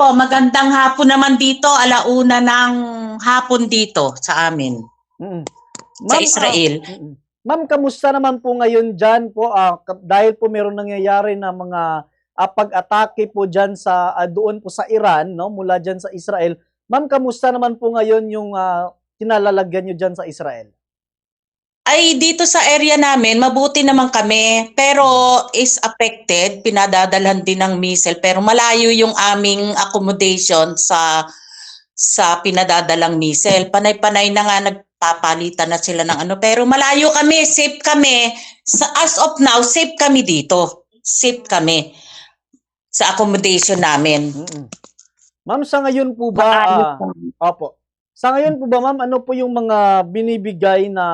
Po, magandang hapon naman dito, 1:00 ng hapon dito sa amin, Mm. sa Ma'am, Israel. ma'am, kamusta naman po ngayon diyan po, dahil po meron nangyayari na mga, pag-atake po diyan sa, doon po sa Iran 'no, mula diyan sa Israel. Ma'am, kamusta naman po ngayon yung, kinalalagyan niyo diyan sa Israel? Ay, dito sa area namin, mabuti naman kami, pero is affected, pinadadalhan din ng missile, pero malayo yung aming accommodation sa pinadadalang missile. Panay-panay na nga nagpapalitan na sila ng ano, pero malayo kami, safe kami. As of now, safe kami dito. Safe kami sa accommodation namin. Ma'am, sa ngayon po ba, Maayos naman. opo. Sa ngayon po ba, ma'am, ano po yung mga binibigay na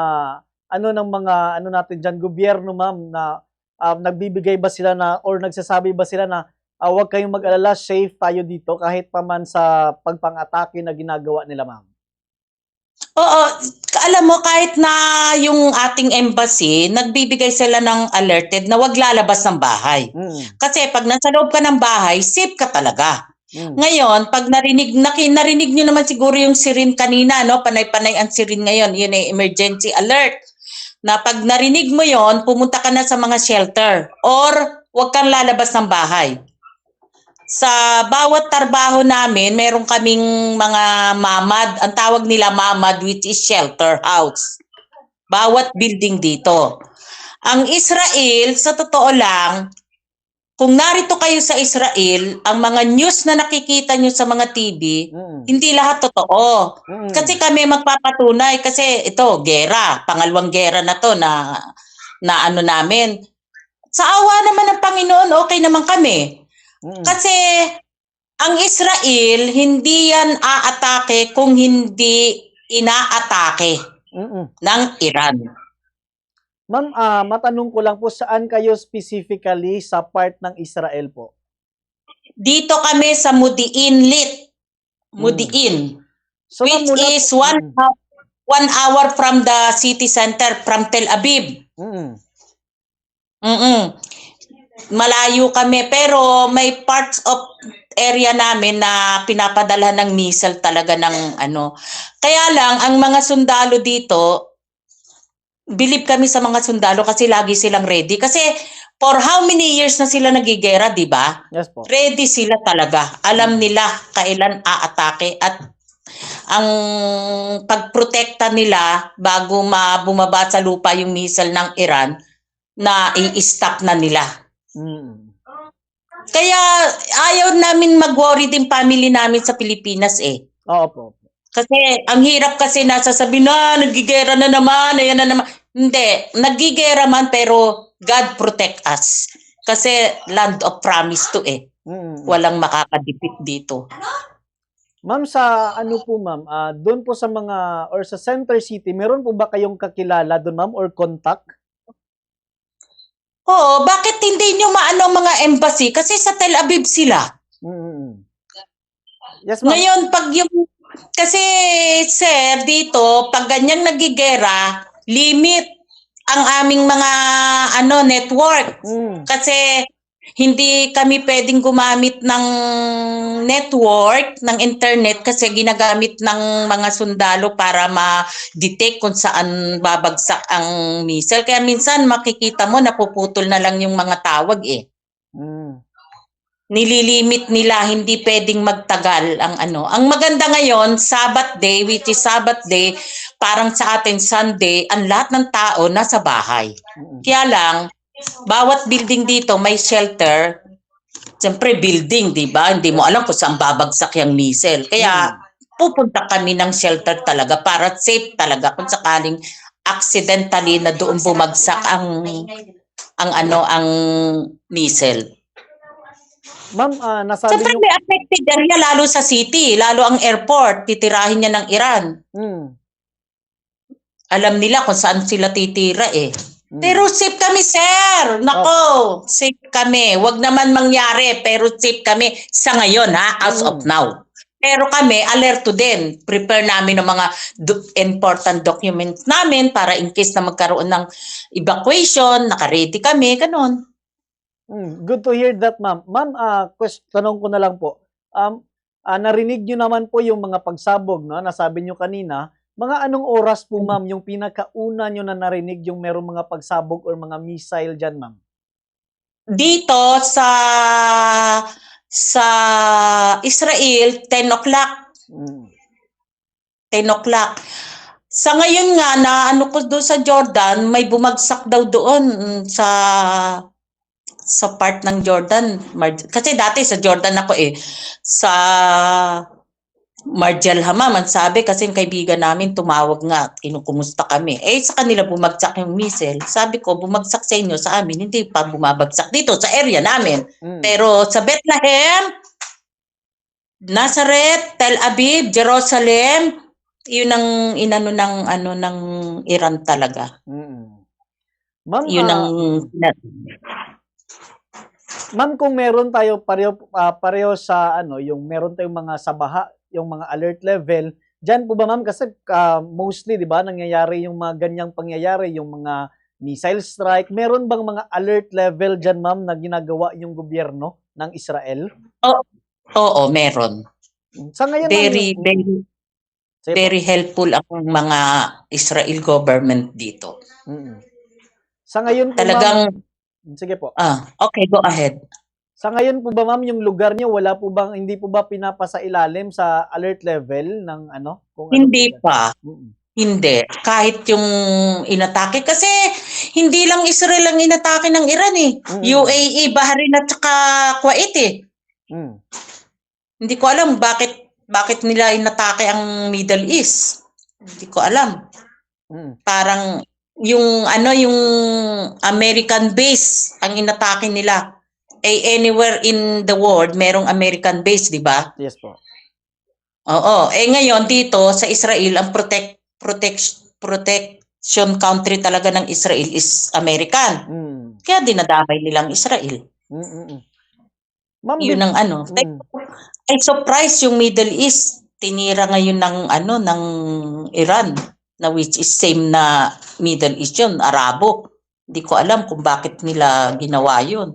ano ng mga ano natin diyan, gobyerno, ma'am, na nagbibigay ba sila na or nagsasabi ba sila na huwag kayong mag-alala, safe tayo dito kahit pa man sa pagpang-atake na ginagawa nila, ma'am? Oo, alam mo kahit na yung ating embassy, nagbibigay sila ng alerted na 'wag lalabas ng bahay. Mm. Kasi 'pag nasa loob ka ng bahay, safe ka talaga. Mm. Ngayon, 'pag narinig niyo naman siguro yung siren kanina 'no, panay-panay ang siren ngayon, yun ay emergency alert. Na 'pag narinig mo yon, pumunta ka na sa mga shelter or 'wag kang lalabas ng bahay. Sa bawat trabaho namin, meron kaming mga mamad. Ang tawag nila mamad, which is shelter house. Bawat building dito. Ang Israel, sa totoo lang, kung narito kayo sa Israel, ang mga news na nakikita nyo sa mga TV, hindi lahat totoo. Kasi kami magpapatunay. Kasi ito, gera. Pangalawang gera na to na ano namin. Sa awa naman ng Panginoon, okay naman kami. Kasi ang Israel, hindi yan aatake kung hindi inaatake ng Iran. Ma'am, matanong ko lang po, saan kayo specifically sa part ng Israel po? Dito kami sa Mudiin. So, ma'am, Which mula is po, 1 hour from the city center, from Tel Aviv. Malayo kami, pero may parts of area namin na pinapadala ng missile talaga ng ano. Kaya lang, ang mga sundalo dito, believe kami sa mga sundalo kasi lagi silang ready. Kasi for how many years na sila nagigera, di ba? yes po. Ready sila talaga. Alam nila kailan aatake at ang pagprotekta nila bago bumaba sa lupa yung missile ng Iran na i-stop na nila. Kaya ayaw namin mag-worry din family namin sa Pilipinas eh. Oo po. Kasi ang hirap kasi nasasabi na nagigera na naman, ayan na naman. Hindi, nagigera man pero God protect us. Kasi land of promise to eh. Walang makakadipit dito. Ma'am, sa ano po, ma'am, doon po sa mga or sa Center City, meron po ba kayong kakilala doon, ma'am, or contact? Oo, bakit hindi nyo maano ang mga embassy? Kasi sa Tel Aviv sila. Yes, ma'am. Ngayon, kasi sir, dito, pag ganyang nagigera, limit ang aming mga network. Kasi hindi kami pwedeng gumamit ng network, ng internet kasi ginagamit ng mga sundalo para ma-detect kung saan babagsak ang missile. Kaya minsan makikita mo napuputol na lang yung mga tawag eh. Nililimit nila, hindi pwedeng magtagal ang ano. Ang maganda ngayon, Sabbath day, which is Sabbath day, parang sa atin Sunday, ang lahat ng tao nasa bahay. Kaya lang, bawat building dito may shelter. Siyempre building, di ba? Hindi mo alam kung saan babagsak yung missile. Kaya pupunta kami ng shelter talaga para safe talaga kung sakaling accidentally na doon bumagsak ang missile. Ma'am, nasabi Siyempre niyo... may affected area lalo sa city, lalo ang airport, titirahin niya ng Iran. Alam nila kung saan sila titira eh. Pero safe kami, sir. Nako, safe kami. Wag naman mangyari, pero safe kami sa ngayon, ha, as of now. Pero kami, alerto din. Prepare namin ng mga important documents namin para in case na magkaroon ng evacuation, naka-ready kami, ganun. Good to hear that, ma'am. Ma'am, tanong ko na lang po. narinig nyo naman po yung mga pagsabog, no? Nasabi nyo kanina, mga anong oras po, ma'am, yung pinakauna nyo na narinig yung merong mga pagsabog or mga missile dyan, ma'am? Dito sa Israel, 10 o'clock. Mm. 10 o'clock. Sa ngayon nga, na ano ko doon sa Jordan, may bumagsak daw doon sa part ng Jordan. Kasi dati sa Jordan ako sa Marjal Hamam, ang sabi kasi yung kaibigan namin tumawag nga, kinukumusta kami. Sa kanila bumagsak yung missile. Sabi ko, bumagsak sa inyo, sa amin, hindi pa bumabagsak dito sa area namin. Pero sa Bethlehem, Nazareth, Tel Aviv, Jerusalem, yun ang inano ng Iran talaga. Ma'am, Yun ang ma'am, kung meron tayo pareho sa yung meron tayong mga sabaha, yung mga alert level, diyan po ba, ma'am, kasi mostly 'di ba nangyayari yung mga ganyang pangyayari, yung mga missile strike, meron bang mga alert level diyan, ma'am, na ginagawa yung gobyerno ng Israel? Oo, meron. Sa ngayon, very helpful ang mga Israel government dito. Sa ngayon po, talagang sige po. Okay, go ahead. Sa ngayon po ba, ma'am, yung lugar niyo hindi po ba pinapasailalim sa alert level ng Hindi pa. Hindi. Kahit yung inatake kasi hindi lang Israel ang inatake ng Iran UAE, Bahrain at saka Kuwait Hindi ko alam bakit nila inatake ang Middle East. Hindi ko alam. Parang yung American base ang inatake nila. Anywhere in the world merong American base, di ba? Yes po. Oo. Ngayon dito sa Israel ang protection country talaga ng Israel is American. Kaya dinadamay nilang Israel. Ma'am, yun ang ay surprise yung Middle East tinira ngayon ng Iran na which is same na Middle East yun, Arabo. Hindi ko alam kung bakit nila ginawa yun.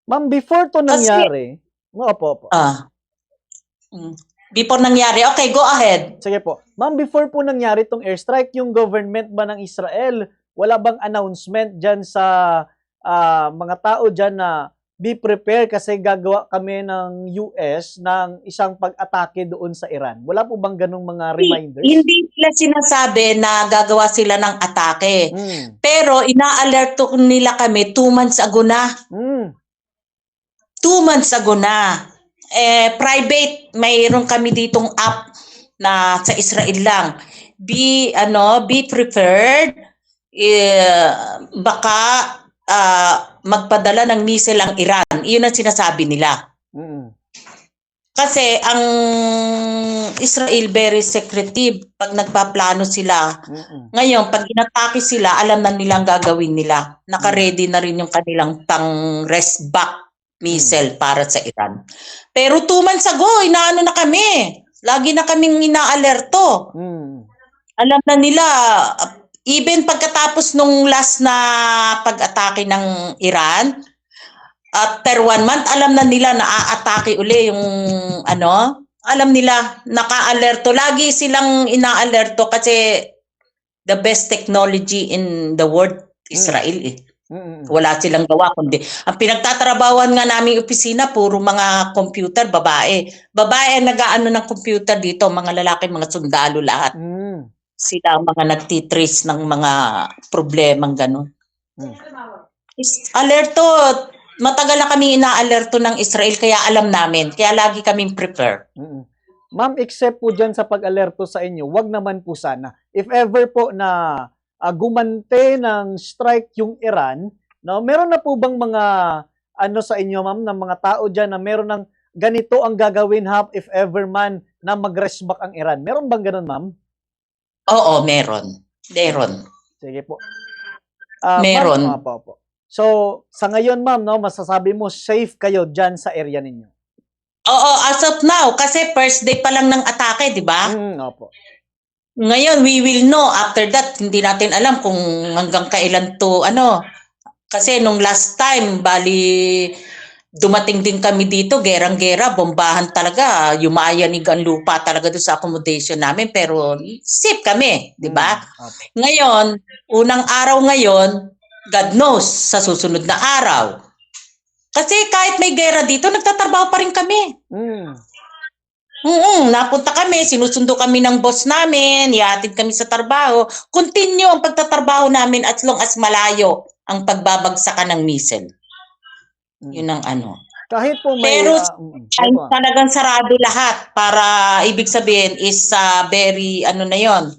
Ma'am, before to nangyari, opo. Before nangyari, okay, go ahead. Sige po. Ma'am, before po nangyari tong airstrike, yung government ba ng Israel, wala bang announcement dyan sa mga tao dyan na be prepared kasi gagawa kami ng US ng isang pag-atake doon sa Iran? Wala po bang ganung mga reminders? Hindi nila sinasabi na gagawa sila ng atake. Pero ina-alerto nila kami 2 months ago na. 2 months ago na. Private, mayroon kami ditong app na sa Israel lang. Be prepared. Baka magpadala ng missile ang Iran. Iyon ang sinasabi nila. Kasi ang Israel very secretive pag nagpaplano sila. Ngayon, pag inatake sila, alam na nilang gagawin nila. Naka-ready na rin yung kanilang pang-rest back missile para sa Iran. Pero 2 months ago, inaano na kami. Lagi na kaming ina-alerto. Alam na nila, even pagkatapos nung last na pag-atake ng Iran, after 1 month, alam na nila na aatake uli yung alam nila, naka-alerto. Lagi silang ina-alerto kasi the best technology in the world, Israel Wala silang gawa kundi ang pinagtatrabahuan nga naming opisina puro mga computer, babae. Babae ang nag-aano ng computer dito, mga lalaki, mga sundalo lahat. Sila ang mga nagtitrace ng mga problemang gano'n. Alerto, matagal na kami ina-alerto ng Israel kaya alam namin. Kaya lagi kaming prepare. Ma'am, except po dyan sa pag-alerto sa inyo, wag naman po sana. If ever po na gumante ng strike yung Iran, no, meron na po bang mga sa inyo, ma'am, ng mga tao dyan na meron ng ganito ang gagawin if ever man na mag-rest back ang Iran? Meron bang ganun, ma'am? Oo, meron. Sige po. Meron. Ma'am, so, sa ngayon, ma'am, no, masasabi mo safe kayo dyan sa area ninyo? Oo, as of now, kasi first day pa lang ng atake, di ba? Opo. Ngayon, we will know. After that, hindi natin alam kung hanggang kailan to, Kasi nung last time, bali, dumating din kami dito, gerang-gera, bombahan talaga, yumayanig ang lupa talaga doon sa accommodation namin, pero safe kami, di ba? Opo. Ngayon, unang araw ngayon, God knows, sa susunod na araw. Kasi kahit may gera dito, nagtatrabaho pa rin kami. Napunta kami, sinusundo kami ng boss namin, ihatid kami sa trabaho. Continue ang pagtatrabaho namin as long as malayo ang pagbabagsakan ng missile. Yun ang ano. Kahit po may... Pero sige po. talagang sarado lahat para ibig sabihin is very ano na yon.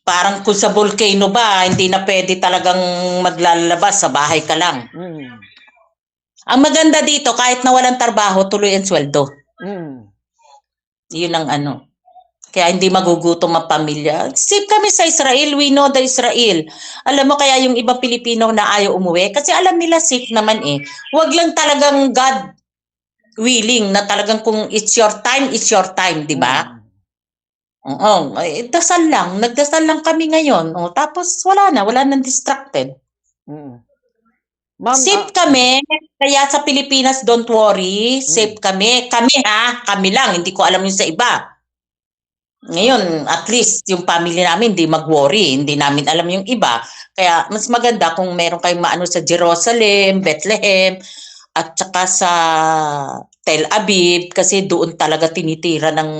Parang kung sa volcano ba, hindi na pwede talagang maglalabas, sa bahay ka lang. Ang maganda dito, kahit na walang trabaho, tuloy ang sweldo. Yun ang ano. Kaya hindi magugutom ang pamilya. Safe kami sa Israel. We know the Israel. Alam mo kaya yung ibang Pilipino na ayaw umuwi? Kasi alam nila safe naman eh. Huwag lang talagang God willing na talagang kung it's your time, di ba? Oo. Dasal lang. Nagdasal lang kami ngayon. Tapos wala nang distracted. Ma'am, Safe kami. Kaya sa Pilipinas, don't worry. Safe kami. Kami lang. Hindi ko alam yung sa iba. Ngayon, at least yung family namin hindi mag-worry, hindi namin alam yung iba. Kaya mas maganda kung meron kayong maano sa Jerusalem, Bethlehem, at saka sa Tel Aviv kasi doon talaga tinitira ng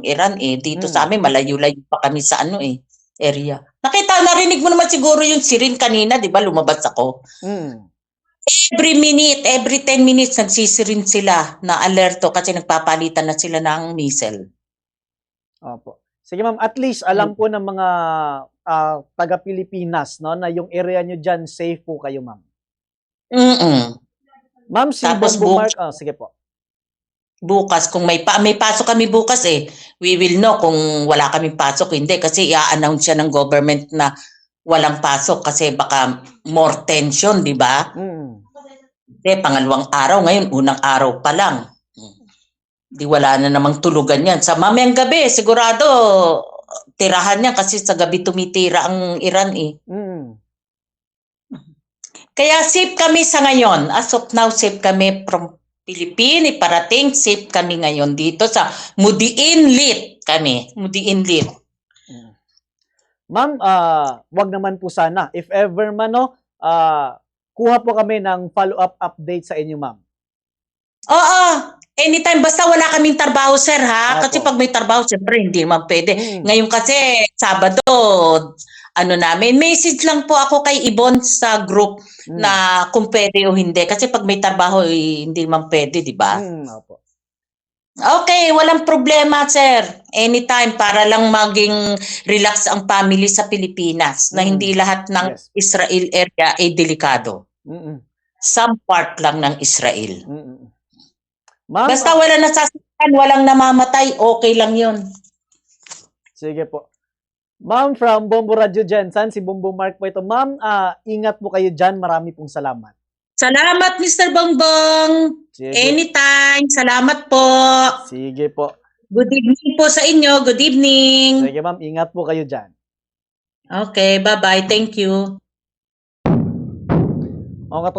Iran eh. Dito sa amin malayo-layo pa kami sa ano eh, area. Narinig mo naman siguro yung siren kanina, 'di ba? Lumabas ako. Every 10 minutes nagsisirin sila na alerto kasi nagpapalitan na sila ng missile. Opo. Sige ma'am, at least alam po ng mga taga-Pilipinas no na yung area nyo dyan safe po kayo ma'am. Ma'am, si Tapos Bongbong Mark, sige po. Bukas kung may pasok kami bukas eh, we will know kung wala kaming pasok hindi kasi i-announce siya ng government na walang pasok kasi baka more tension, di ba? Pangalawang araw ngayon, unang araw pa lang. Di wala na namang tulugan yan. Sa mamayang gabi, sigurado, tirahan yan kasi sa gabi tumitira ang Iran eh. Kaya safe kami sa ngayon. As of now, safe kami from Philippines. Parating, safe kami ngayon dito sa Mudiinlit kami. Mudiinlit. Ma'am, wag naman po sana. If ever man, no, kuha po kami ng follow-up update sa inyo, ma'am. Oo. Anytime, basta wala kaming trabaho, sir, ha? Opo. Kasi pag may trabaho, siyempre, hindi naman pwede. Ngayon kasi, Sabado, message lang po ako kay Ibon sa group na kung pwede o hindi. Kasi pag may trabaho, hindi naman pwede, di ba? Opo. Okay, walang problema, sir. Anytime, para lang maging relax ang family sa Pilipinas na hindi lahat ng Israel area ay delikado. Some part lang ng Israel. Basta wala nasasaktan, walang namamatay, okay lang yun. Sige po. Ma'am, from Bombo Radio Jensen, si Bongbong Mark po ito. Ma'am, ingat po kayo dyan. Marami pong salamat. Salamat, Mr. Bongbong. Sige. Anytime. Salamat po. Sige po. Good evening po sa inyo. Good evening. Sige, ma'am. Ingat po kayo dyan. Okay, bye-bye. Thank you. Okay,